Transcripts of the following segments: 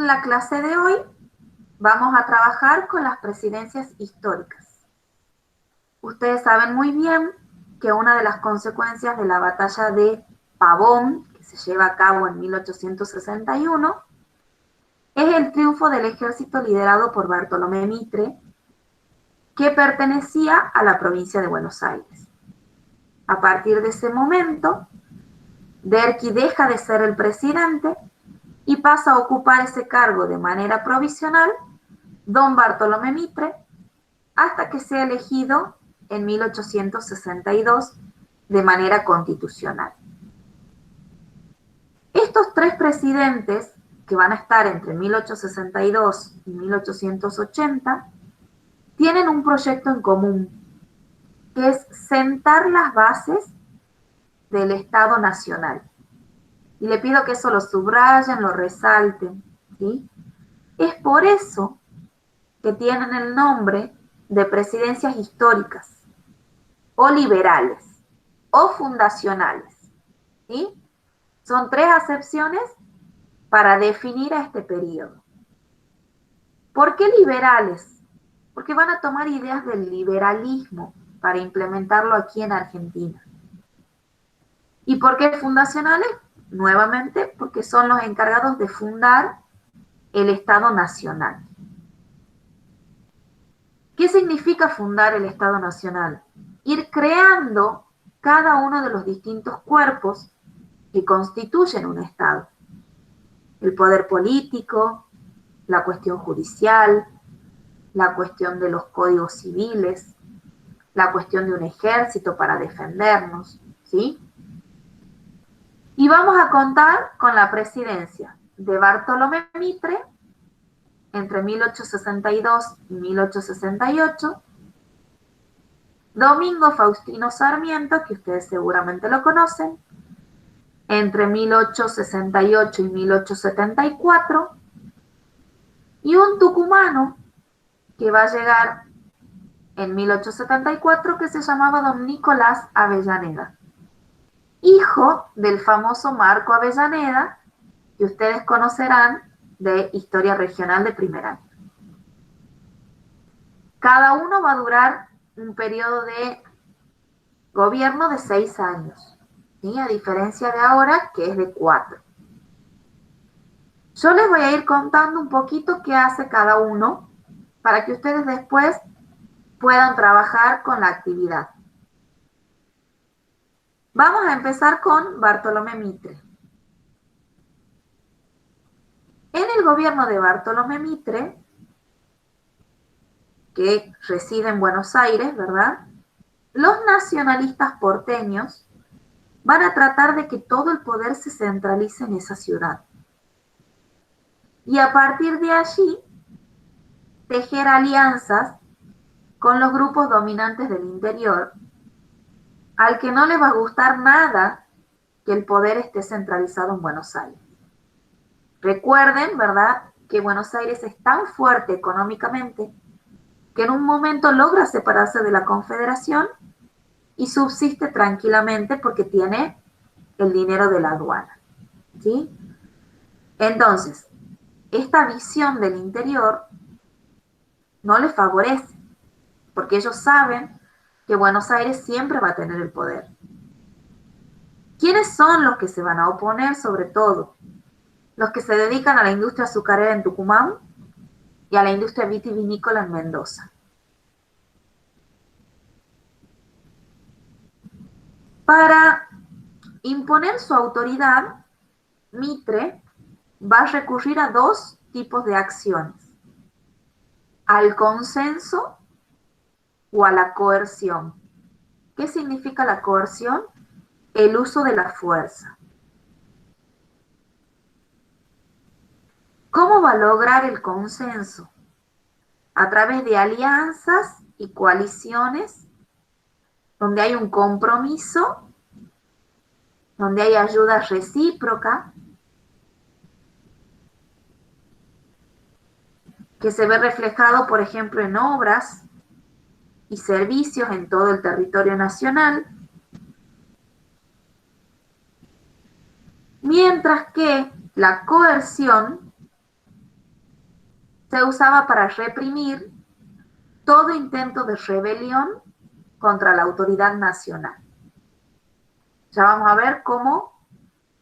En la clase de hoy vamos a trabajar con las presidencias históricas. Ustedes saben muy bien que una de las consecuencias de la batalla de Pavón, que se lleva a cabo en 1861, es el triunfo del ejército liderado por Bartolomé Mitre, que pertenecía a la provincia de Buenos Aires. A partir de ese momento, Derqui deja de ser el presidente y pasa a ocupar ese cargo de manera provisional don Bartolomé Mitre, hasta que sea elegido en 1862 de manera constitucional. Estos tres presidentes, que van a estar entre 1862 y 1880, tienen un proyecto en común, que es sentar las bases del Estado Nacional. Y le pido que eso lo subrayen, lo resalten, ¿sí? Es por eso que tienen el nombre de presidencias históricas, o liberales, o fundacionales, ¿sí? Son tres acepciones para definir a este periodo. ¿Por qué liberales? Porque van a tomar ideas del liberalismo para implementarlo aquí en Argentina. ¿Y por qué fundacionales? Nuevamente, porque son los encargados de fundar el Estado Nacional. ¿Qué significa fundar el Estado Nacional? Ir creando cada uno de los distintos cuerpos que constituyen un Estado. El poder político, la cuestión judicial, la cuestión de los códigos civiles, la cuestión de un ejército para defendernos, ¿sí? Y vamos a contar con la presidencia de Bartolomé Mitre entre 1862 y 1868, Domingo Faustino Sarmiento, que ustedes seguramente lo conocen, entre 1868 y 1874, y un tucumano que va a llegar en 1874 que se llamaba don Nicolás Avellaneda, hijo del famoso Marco Avellaneda, que ustedes conocerán de Historia Regional de primer año. Cada uno va a durar un periodo de gobierno de 6 años, ¿sí? A diferencia de ahora, que es de 4. Yo les voy a ir contando un poquito qué hace cada uno para que ustedes después puedan trabajar con la actividad. Vamos a empezar con Bartolomé Mitre. En el gobierno de Bartolomé Mitre, que reside en Buenos Aires, ¿verdad? Los nacionalistas porteños van a tratar de que todo el poder se centralice en esa ciudad. Y a partir de allí, tejer alianzas con los grupos dominantes del interior, al que no les va a gustar nada que el poder esté centralizado en Buenos Aires. Recuerden, ¿verdad?, que Buenos Aires es tan fuerte económicamente que en un momento logra separarse de la Confederación y subsiste tranquilamente porque tiene el dinero de la aduana, ¿sí? Entonces, esta visión del interior no les favorece, porque ellos saben que Buenos Aires siempre va a tener el poder. ¿Quiénes son los que se van a oponer? Sobre todo, los que se dedican a la industria azucarera en Tucumán y a la industria vitivinícola en Mendoza. Para imponer su autoridad, Mitre va a recurrir a 2 tipos de acciones: al consenso o a la coerción. ¿Qué significa la coerción? El uso de la fuerza. ¿Cómo va a lograr el consenso? A través de alianzas y coaliciones donde hay un compromiso, donde hay ayuda recíproca, que se ve reflejado, por ejemplo, en obras y servicios en todo el territorio nacional, mientras que la coerción se usaba para reprimir todo intento de rebelión contra la autoridad nacional. Ya vamos a ver cómo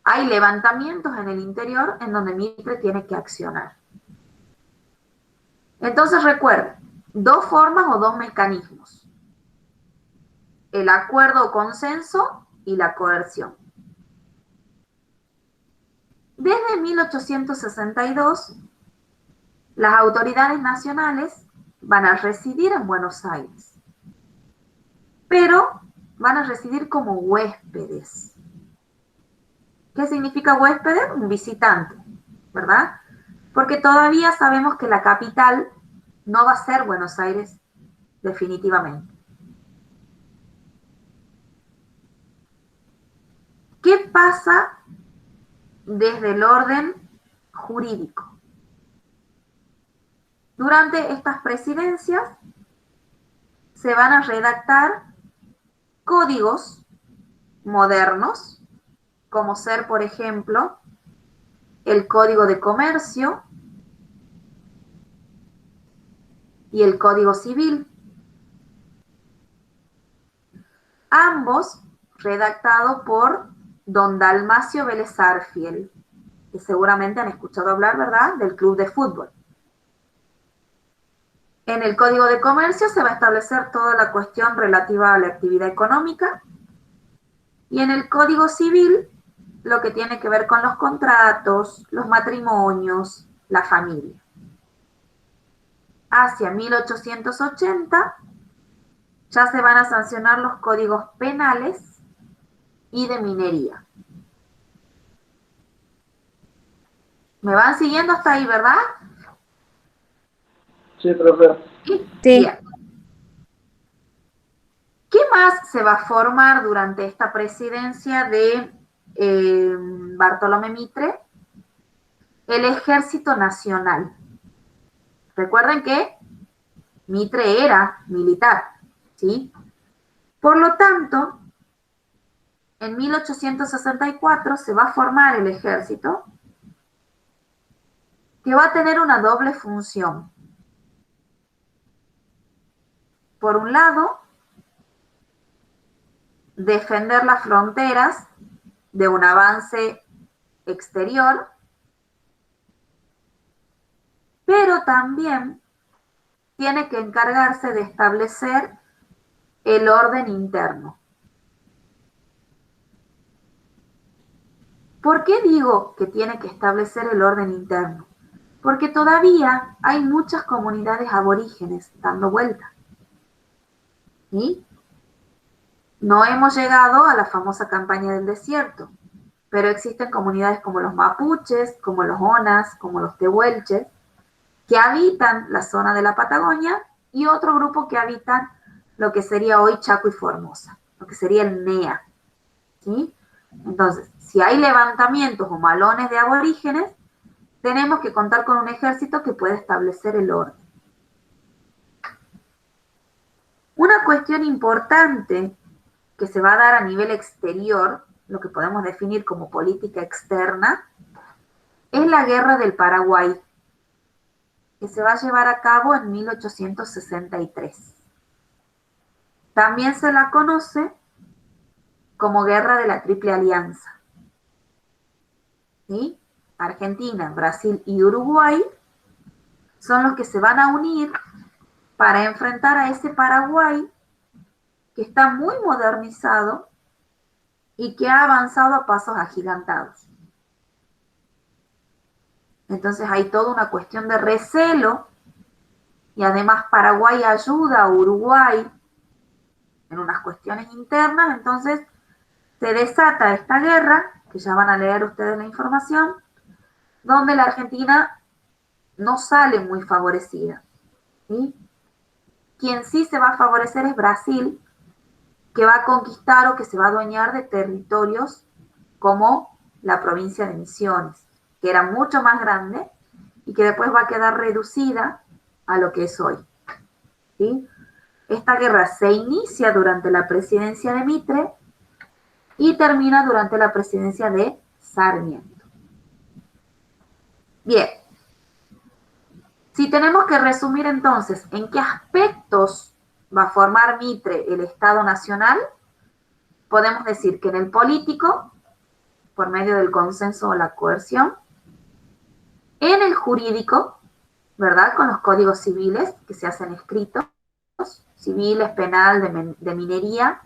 hay levantamientos en el interior en donde Mitre tiene que accionar. Entonces recuerden, dos formas o dos mecanismos: el acuerdo o consenso y la coerción. Desde 1862, las autoridades nacionales van a residir en Buenos Aires, pero van a residir como huéspedes. ¿Qué significa huésped? Un visitante, ¿verdad? Porque todavía sabemos que la capital no va a ser Buenos Aires definitivamente. ¿Qué pasa desde el orden jurídico? Durante estas presidencias se van a redactar códigos modernos, como ser, por ejemplo, el Código de Comercio y el Código Civil, ambos redactados por don Dalmacio Vélez Arfiel, que seguramente han escuchado hablar, ¿verdad?, del club de fútbol. En el Código de Comercio se va a establecer toda la cuestión relativa a la actividad económica, y en el Código Civil lo que tiene que ver con los contratos, los matrimonios, la familia. Hacia 1880 ya se van a sancionar los códigos penales y de minería. ¿Me van siguiendo hasta ahí, verdad? Sí, profe. Sí. Sí. Bien. ¿Qué más se va a formar durante esta presidencia de Bartolomé Mitre? El Ejército Nacional. Recuerden que Mitre era militar, ¿sí? Por lo tanto, en 1864 se va a formar el ejército, que va a tener una doble función. Por un lado, defender las fronteras de un avance exterior, pero también tiene que encargarse de establecer el orden interno. ¿Por qué digo que tiene que establecer el orden interno? Porque todavía hay muchas comunidades aborígenes dando vuelta. ¿Sí? No hemos llegado a la famosa campaña del desierto, pero existen comunidades como los mapuches, como los onas, como los tehuelches, que habitan la zona de la Patagonia, y otro grupo que habitan lo que sería hoy Chaco y Formosa, lo que sería el NEA. ¿Sí? Entonces, si hay levantamientos o malones de aborígenes, tenemos que contar con un ejército que pueda establecer el orden. Una cuestión importante que se va a dar a nivel exterior, lo que podemos definir como política externa, es la Guerra del Paraguay, que se va a llevar a cabo en 1863. También se la conoce como Guerra de la Triple Alianza. ¿Sí? Argentina, Brasil y Uruguay son los que se van a unir para enfrentar a ese Paraguay que está muy modernizado y que ha avanzado a pasos agigantados. Entonces hay toda una cuestión de recelo, y además Paraguay ayuda a Uruguay en unas cuestiones internas. Entonces se desata esta guerra, que ya van a leer ustedes la información, donde la Argentina no sale muy favorecida. ¿Sí? Quien sí se va a favorecer es Brasil, que va a conquistar o que se va a adueñar de territorios como la provincia de Misiones, que era mucho más grande y que después va a quedar reducida a lo que es hoy. ¿Sí? Esta guerra se inicia durante la presidencia de Mitre y termina durante la presidencia de Sarmiento. Bien. Si tenemos que resumir entonces en qué aspectos va a formar Mitre el Estado Nacional, podemos decir que en el político, por medio del consenso o la coerción, en el jurídico, ¿verdad? Con los códigos civiles que se hacen escritos, civiles, penal, de minería,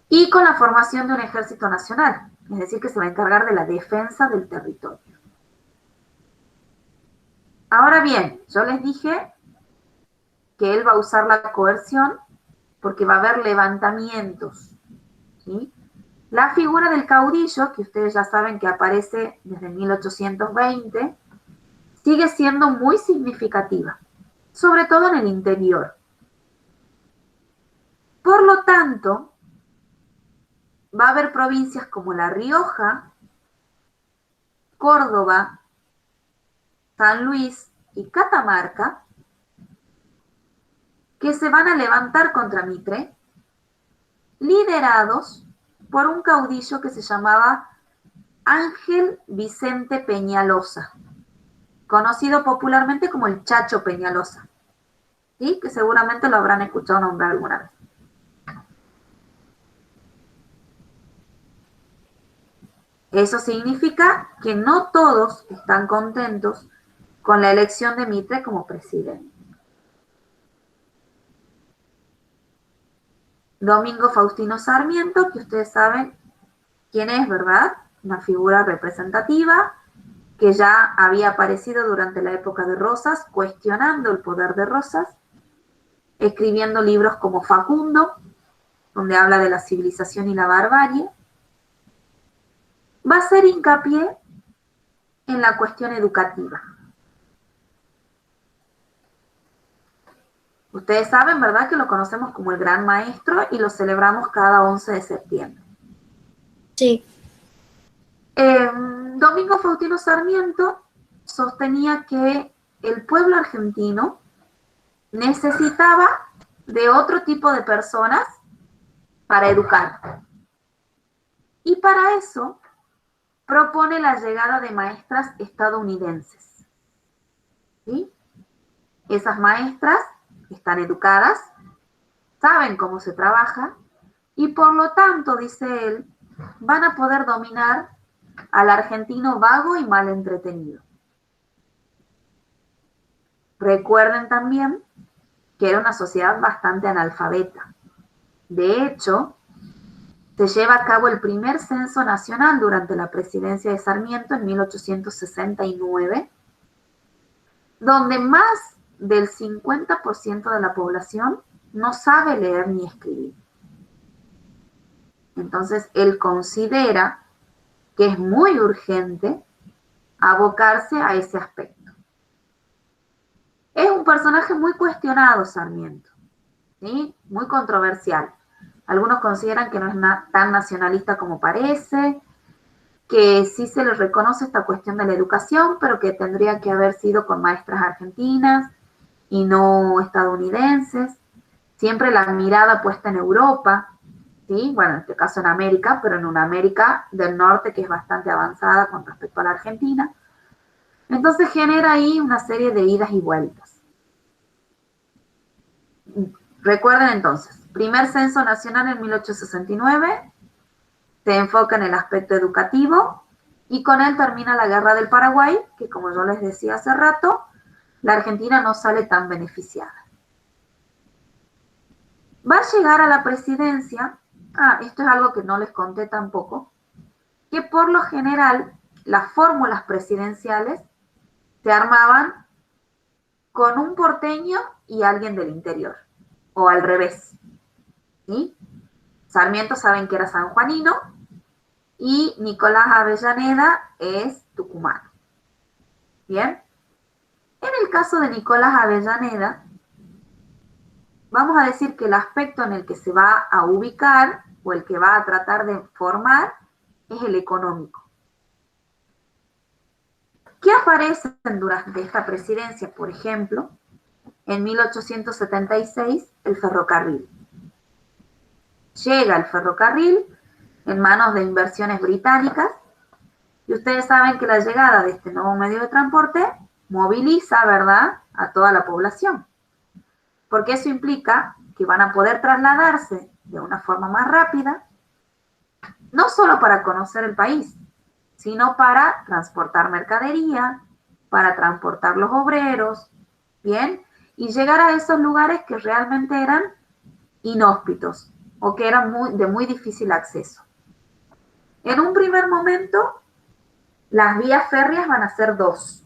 y con la formación de un ejército nacional, es decir, que se va a encargar de la defensa del territorio. Ahora bien, yo les dije que él va a usar la coerción porque va a haber levantamientos, ¿sí? La figura del caudillo, que ustedes ya saben que aparece desde 1820, sigue siendo muy significativa, sobre todo en el interior. Por lo tanto, va a haber provincias como La Rioja, Córdoba, San Luis y Catamarca que se van a levantar contra Mitre, liderados por un caudillo que se llamaba Ángel Vicente Peñalosa, conocido popularmente como el Chacho Peñalosa, ¿sí? Que seguramente lo habrán escuchado nombrar alguna vez. Eso significa que no todos están contentos con la elección de Mitre como presidente. Domingo Faustino Sarmiento, que ustedes saben quién es, ¿verdad? Una figura representativa que ya había aparecido durante la época de Rosas, cuestionando el poder de Rosas, escribiendo libros como Facundo, donde habla de la civilización y la barbarie. Va a hacer hincapié en la cuestión educativa. Ustedes saben, ¿verdad?, que lo conocemos como el Gran Maestro y lo celebramos cada 11 de septiembre. Sí. Domingo Faustino Sarmiento sostenía que el pueblo argentino necesitaba de otro tipo de personas para educar. Y para eso propone la llegada de maestras estadounidenses. ¿Sí? Esas maestras están educadas, saben cómo se trabaja y por lo tanto, dice él, van a poder dominar al argentino vago y mal entretenido. Recuerden también que era una sociedad bastante analfabeta. De hecho, se lleva a cabo el primer censo nacional durante la presidencia de Sarmiento en 1869, donde más del 50% de la población no sabe leer ni escribir. Entonces, él considera que es muy urgente abocarse a ese aspecto. Es un personaje muy cuestionado, Sarmiento, ¿sí? Muy controversial. Algunos consideran que no es tan nacionalista como parece, que sí se le reconoce esta cuestión de la educación, pero que tendría que haber sido con maestras argentinas y no estadounidenses. Siempre la mirada puesta en Europa, ¿sí? Bueno, en este caso en América, pero en una América del Norte que es bastante avanzada con respecto a la Argentina. Entonces genera ahí una serie de idas y vueltas. Recuerden entonces, primer censo nacional en 1869, se enfoca en el aspecto educativo y con él termina la guerra del Paraguay, que como yo les decía hace rato, la Argentina no sale tan beneficiada. Va a llegar a la presidencia, esto es algo que no les conté tampoco, que por lo general las fórmulas presidenciales se armaban con un porteño y alguien del interior, o al revés, ¿sí? Sarmiento saben que era sanjuanino y Nicolás Avellaneda es tucumano. Bien, en el caso de Nicolás Avellaneda, vamos a decir que el aspecto en el que se va a ubicar o el que va a tratar de formar es el económico. ¿Qué aparece durante esta presidencia? Por ejemplo, en 1876, el ferrocarril. Llega el ferrocarril en manos de inversiones británicas y ustedes saben que la llegada de este nuevo medio de transporte moviliza, ¿verdad?, a toda la población. Porque eso implica que van a poder trasladarse de una forma más rápida, no solo para conocer el país, sino para transportar mercadería, para transportar los obreros, ¿bien? Y llegar a esos lugares que realmente eran inhóspitos o que eran de muy difícil acceso. En un primer momento, las vías férreas van a ser dos.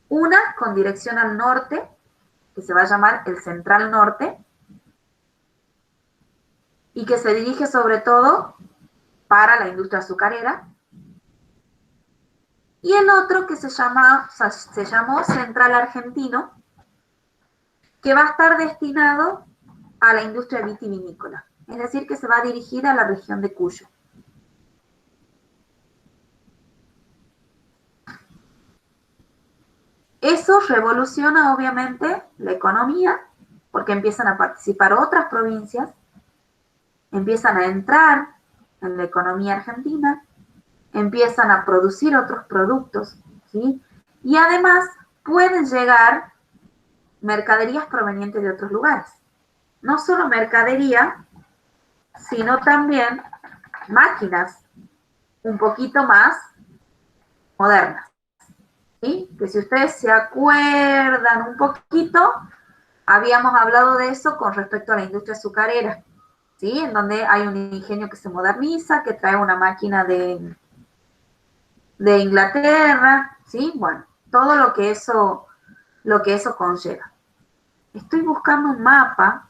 Una con dirección al norte, que se va a llamar el Central Norte, y que se dirige sobre todo para la industria azucarera. Y el otro que se llamó Central Argentino, que va a estar destinado a la industria vitivinícola, es decir, que se va a dirigir a la región de Cuyo. Eso revoluciona obviamente la economía, porque empiezan a participar otras provincias, empiezan a entrar en la economía argentina, empiezan a producir otros productos, ¿sí? Y además pueden llegar mercaderías provenientes de otros lugares. No solo mercadería, sino también máquinas un poquito más modernas, ¿sí? Que si ustedes se acuerdan un poquito, habíamos hablado de eso con respecto a la industria azucarera, ¿sí? En donde hay un ingenio que se moderniza, que trae una máquina de Inglaterra, ¿sí? Bueno, todo lo que eso conlleva. Estoy buscando un mapa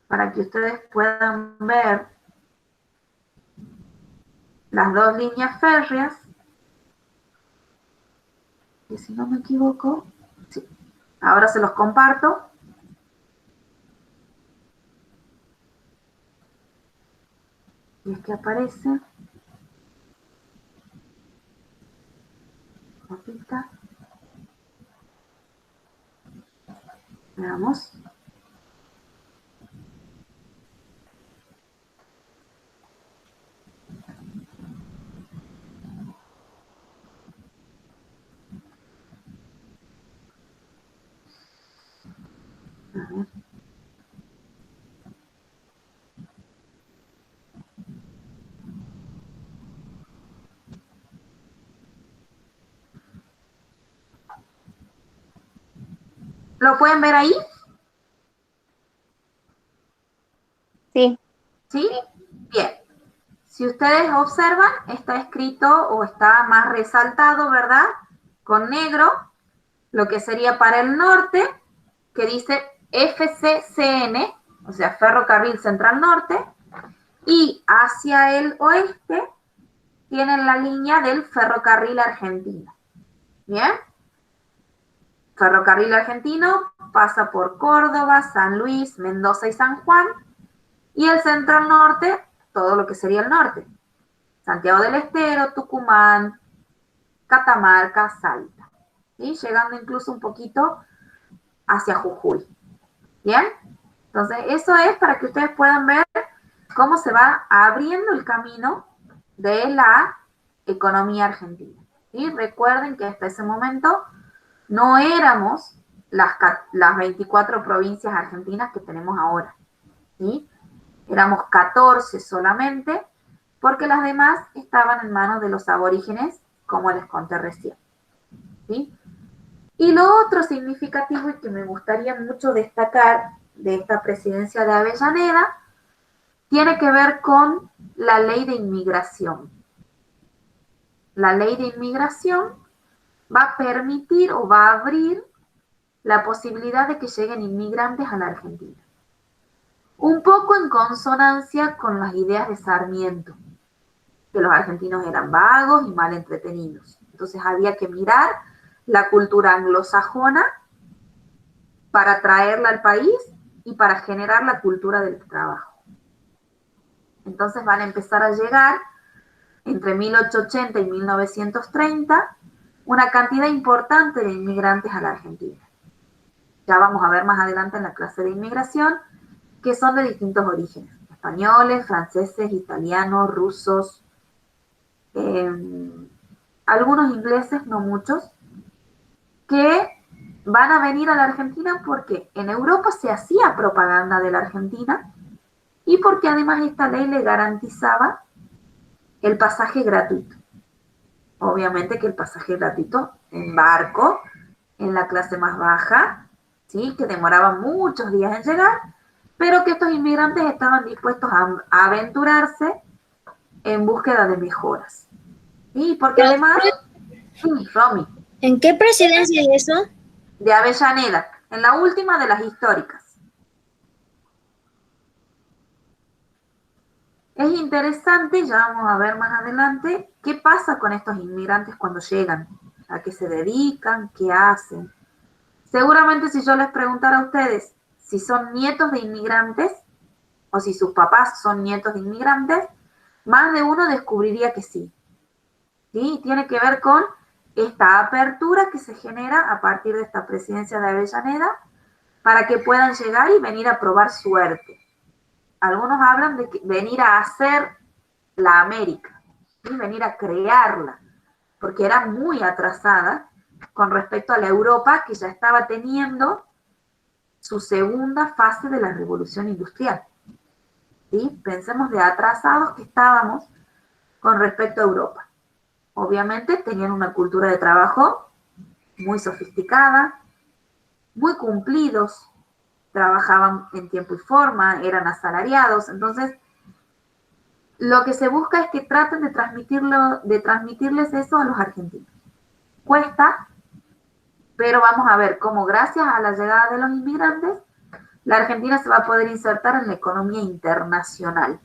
para que ustedes puedan ver las dos líneas férreas, que si no me equivoco, sí, ahora se los comparto. Y es que aparece, mapita, veamos. A ver. ¿Lo pueden ver ahí? Sí. ¿Sí? Bien. Si ustedes observan, está escrito o está más resaltado, ¿verdad? Con negro, lo que sería para el norte, que dice FCCN, o sea, Ferrocarril Central Norte, y hacia el oeste tienen la línea del Ferrocarril Argentino. ¿Bien? Ferrocarril Argentino pasa por Córdoba, San Luis, Mendoza y San Juan, y el Central Norte, todo lo que sería el norte. Santiago del Estero, Tucumán, Catamarca, Salta. ¿Sí? Llegando incluso un poquito hacia Jujuy. ¿Bien? Entonces, eso es para que ustedes puedan ver cómo se va abriendo el camino de la economía argentina. ¿Sí? Recuerden que hasta ese momento no éramos las 24 provincias argentinas que tenemos ahora. ¿Sí? Éramos 14 solamente, porque las demás estaban en manos de los aborígenes, como les conté recién. ¿Sí? Y lo otro significativo y que me gustaría mucho destacar de esta presidencia de Avellaneda tiene que ver con la ley de inmigración. La ley de inmigración va a permitir o va a abrir la posibilidad de que lleguen inmigrantes a la Argentina. Un poco en consonancia con las ideas de Sarmiento, que los argentinos eran vagos y mal entretenidos. Entonces había que mirar la cultura anglosajona para traerla al país y para generar la cultura del trabajo. Entonces van a empezar a llegar entre 1880 y 1930 una cantidad importante de inmigrantes a la Argentina. Ya vamos a ver más adelante en la clase de inmigración que son de distintos orígenes: españoles, franceses, italianos, rusos, algunos ingleses, no muchos, que van a venir a la Argentina porque en Europa se hacía propaganda de la Argentina y porque además esta ley le garantizaba el pasaje gratuito. Obviamente que el pasaje gratuito en barco, en la clase más baja, ¿sí? Que demoraba muchos días en llegar, pero que estos inmigrantes estaban dispuestos a aventurarse en búsqueda de mejoras. ¿Sí? Porque además, sí, Romy, ¿En qué presidencia es eso? de Avellaneda, en la última de las históricas. Es interesante, ya vamos a ver más adelante, qué pasa con estos inmigrantes cuando llegan, a qué se dedican, qué hacen. Seguramente si yo les preguntara a ustedes si son nietos de inmigrantes o si sus papás son nietos de inmigrantes, más de uno descubriría que sí. ¿Sí? Tiene que ver con esta apertura que se genera a partir de esta presidencia de Avellaneda para que puedan llegar y venir a probar suerte. Algunos hablan de venir a hacer la América, ¿sí? Venir a crearla, porque era muy atrasada con respecto a la Europa que ya estaba teniendo su segunda fase de la revolución industrial. ¿Sí? Pensemos de atrasados que estábamos con respecto a Europa. Obviamente tenían una cultura de trabajo muy sofisticada, muy cumplidos, trabajaban en tiempo y forma, eran asalariados, entonces lo que se busca es que traten de transmitirles eso a los argentinos. Cuesta, pero vamos a ver cómo gracias a la llegada de los inmigrantes, la Argentina se va a poder insertar en la economía internacional.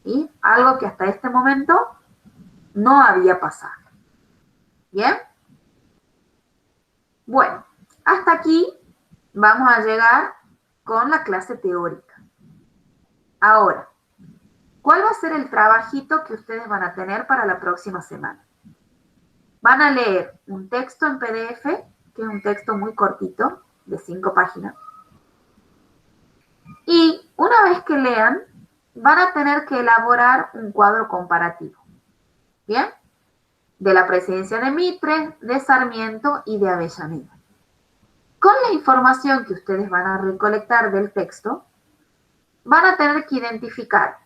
¿Sí? Algo que hasta este momento no había pasado. ¿Bien? Bueno, hasta aquí vamos a llegar con la clase teórica. Ahora, ¿cuál va a ser el trabajito que ustedes van a tener para la próxima semana? Van a leer un texto en PDF, que es un texto muy cortito, de 5 páginas. Y una vez que lean, van a tener que elaborar un cuadro comparativo. ¿Bien? De la presidencia de Mitre, de Sarmiento y de Avellaneda. Con la información que ustedes van a recolectar del texto, van a tener que identificar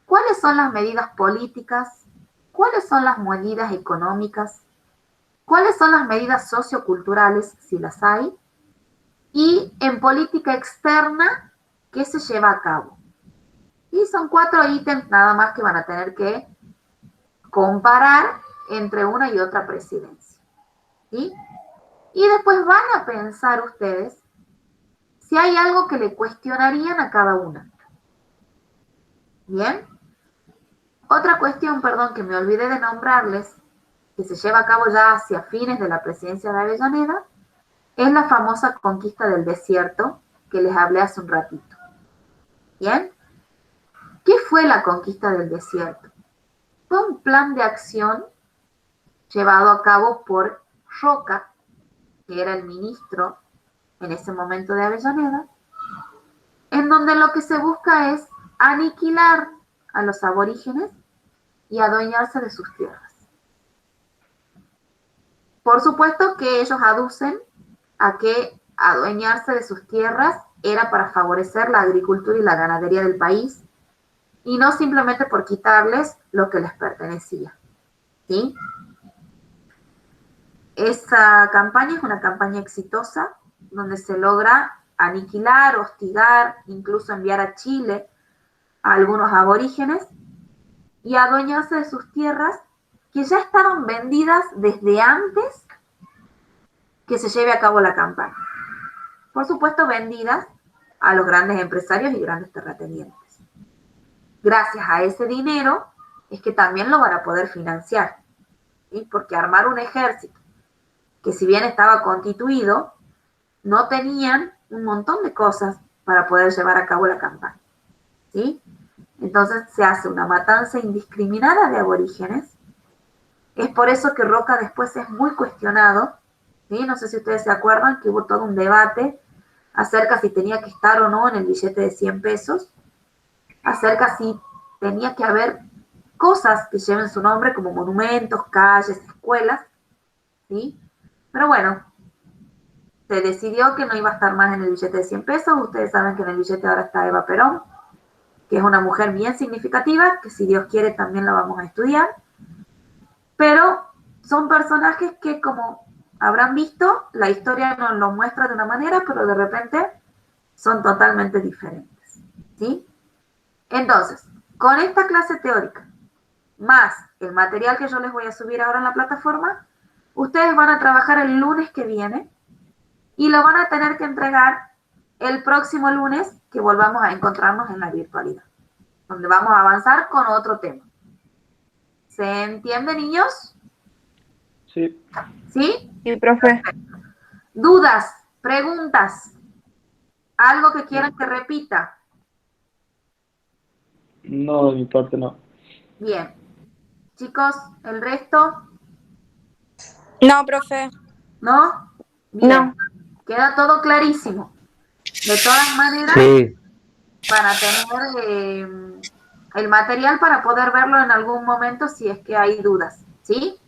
cuáles son las medidas políticas, cuáles son las medidas económicas, cuáles son las medidas socioculturales, si las hay, y en política externa, ¿qué se lleva a cabo? Y son 4 ítems nada más que van a tener que comparar entre una y otra presidencia. ¿Sí? Y después van a pensar ustedes si hay algo que le cuestionarían a cada una. ¿Bien? Otra cuestión, perdón, que me olvidé de nombrarles, que se lleva a cabo ya hacia fines de la presidencia de Avellaneda, es la famosa conquista del desierto que les hablé hace un ratito. ¿Bien? ¿Qué fue la conquista del desierto? Fue un plan de acción llevado a cabo por Roca, que era el ministro en ese momento de Avellaneda, en donde lo que se busca es aniquilar a los aborígenes y adueñarse de sus tierras. Por supuesto que ellos aducen a que adueñarse de sus tierras era para favorecer la agricultura y la ganadería del país y no simplemente por quitarles lo que les pertenecía. ¿Sí? Esa campaña es una campaña exitosa donde se logra aniquilar, hostigar, incluso enviar a Chile a algunos aborígenes y adueñarse de sus tierras que ya estaban vendidas desde antes que se lleve a cabo la campaña. Por supuesto, vendidas a los grandes empresarios y grandes terratenientes. Gracias a ese dinero es que también lo van a poder financiar, ¿sí? Porque armar un ejército que si bien estaba constituido, no tenían un montón de cosas para poder llevar a cabo la campaña. ¿Sí? Entonces se hace una matanza indiscriminada de aborígenes. Es por eso que Roca después es muy cuestionado. ¿Sí? No sé si ustedes se acuerdan que hubo todo un debate acerca si tenía que estar o no en el billete de 100 pesos, acerca si tenía que haber cosas que lleven su nombre como monumentos, calles, escuelas, ¿sí? Pero bueno, se decidió que no iba a estar más en el billete de 100 pesos. Ustedes saben que en el billete ahora está Eva Perón, que es una mujer bien significativa, que si Dios quiere también la vamos a estudiar. Pero son personajes que, como habrán visto, la historia nos lo muestra de una manera, pero de repente son totalmente diferentes, ¿sí? Entonces, con esta clase teórica, más el material que yo les voy a subir ahora en la plataforma, ustedes van a trabajar el lunes que viene y lo van a tener que entregar el próximo lunes que volvamos a encontrarnos en la virtualidad, donde vamos a avanzar con otro tema. ¿Se entiende, niños? Sí. ¿Sí? Sí, profe. ¿Dudas? ¿Preguntas? ¿Algo que quieran que repita? No, de mi parte no. Bien. Chicos, ¿el resto? No, profe. ¿No? Bien. No. Queda todo clarísimo. De todas maneras, Sí, para tener el material para poder verlo en algún momento si es que hay dudas, ¿sí?